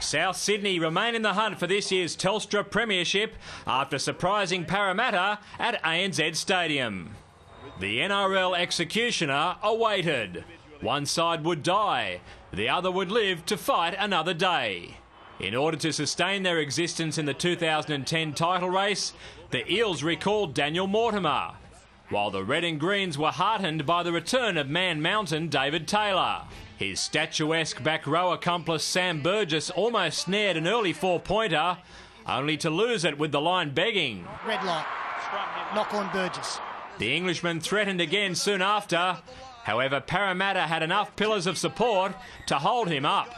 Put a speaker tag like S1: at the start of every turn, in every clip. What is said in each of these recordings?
S1: South Sydney remain in the hunt for this year's Telstra Premiership after surprising Parramatta at ANZ Stadium. The NRL executioner awaited. One side would die, the other would live to fight another day. In order to sustain their existence in the 2010 title race, the Eels recalled Daniel Mortimer, while the Red and Greens were heartened by the return of Man Mountain David Taylor. His statuesque back row accomplice Sam Burgess almost snared an early four-pointer, only to lose it with the line begging.
S2: Red light. Knock on Burgess.
S1: The Englishman threatened again soon after. However, Parramatta had enough pillars of support to hold him up.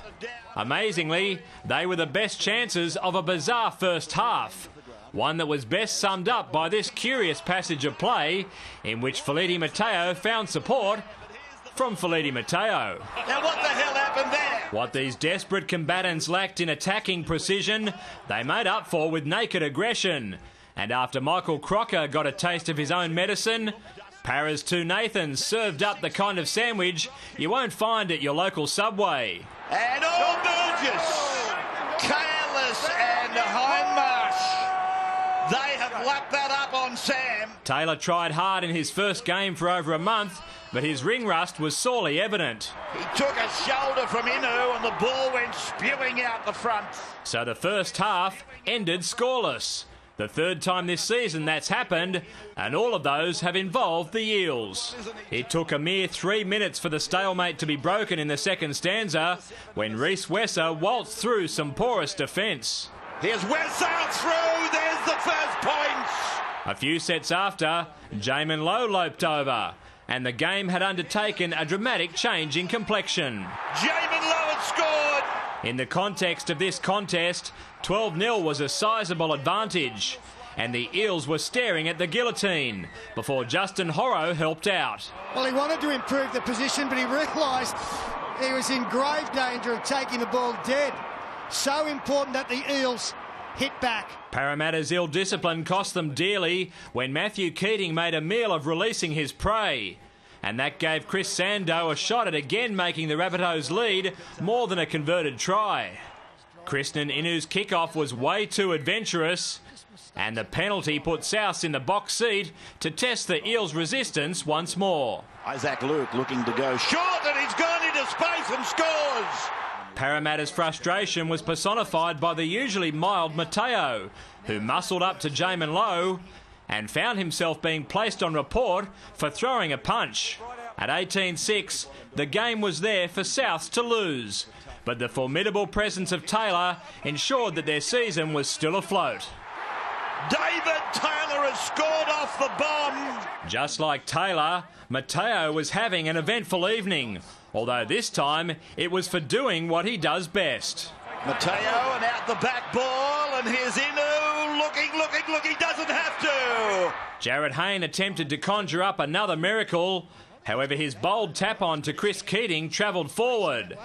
S1: Amazingly, they were the best chances of a bizarre first half, one that was best summed up by this curious passage of play in which Feleti Mateo found support from Feleti Mateo.
S3: Now what the hell happened there?
S1: What these desperate combatants lacked in attacking precision, they made up for with naked aggression. And after Michael Crocker got a taste of his own medicine, Para's two Nathans served up the kind of sandwich you won't find at your local Subway.
S3: And all Burgess, Careless and Hindmarsh, they have lapped that up on Sam.
S1: Taylor tried hard in his first game for over a month, but his ring rust was sorely evident.
S3: He took a shoulder from Inu and the ball went spewing out the front.
S1: So the first half ended scoreless. The third time this season that's happened, and all of those have involved the Eels. It took a mere 3 minutes for the stalemate to be broken in the second stanza when Reece Wesser waltzed through some porous defence.
S3: Here's Wesser through, there's the first points.
S1: A few sets after, Jamin Lowe loped over, and the game had undertaken a dramatic change in complexion.
S3: Jamin Lowe had scored.
S1: In the context of this contest, 12-0 was a sizable advantage, and the Eels were staring at the guillotine before Justin Horrow helped out.
S2: Well, he wanted to improve the position, but he realised he was in grave danger of taking the ball dead. So important that the Eels hit back.
S1: Parramatta's ill discipline cost them dearly when Matthew Keating made a meal of releasing his prey. And that gave Chris Sandow a shot at again making the Rabbitohs lead more than a converted try. Kristen Inu's kickoff was way too adventurous, and the penalty put South in the box seat to test the Eels' resistance once more.
S3: Isaac Luke looking to go short, and he's gone into space and scores.
S1: Parramatta's frustration was personified by the usually mild Mateo, who muscled up to Jamin Lowe and found himself being placed on report for throwing a punch. At 18-6, the game was there for Souths to lose, but the formidable presence of Taylor ensured that their season was still afloat.
S3: David Taylor has scored off the bomb.
S1: Just like Taylor, Mateo was having an eventful evening, although this time it was for doing what he does best.
S3: Mateo and out the back ball, and here's Inu looking, he doesn't have to.
S1: Jared Hayne attempted to conjure up another miracle, however his bold tap-on to Chris Keating travelled forward.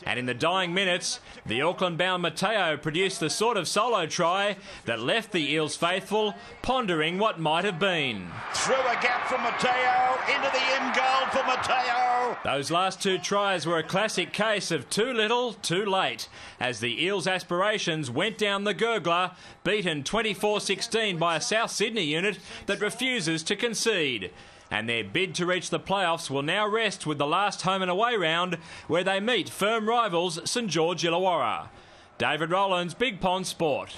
S1: And in the dying minutes, the Auckland-bound Mateo produced the sort of solo try that left the Eels faithful pondering what might have been.
S3: Through a gap for Mateo, into the end goal for Mateo.
S1: Those last two tries were a classic case of too little, too late, as the Eels' aspirations went down the gurgler, beaten 24-16 by a South Sydney unit that refuses to concede. And their bid to reach the playoffs will now rest with the last home and away round, where they meet firm rivals St George Illawarra. David Rowlands, Big Pond Sport.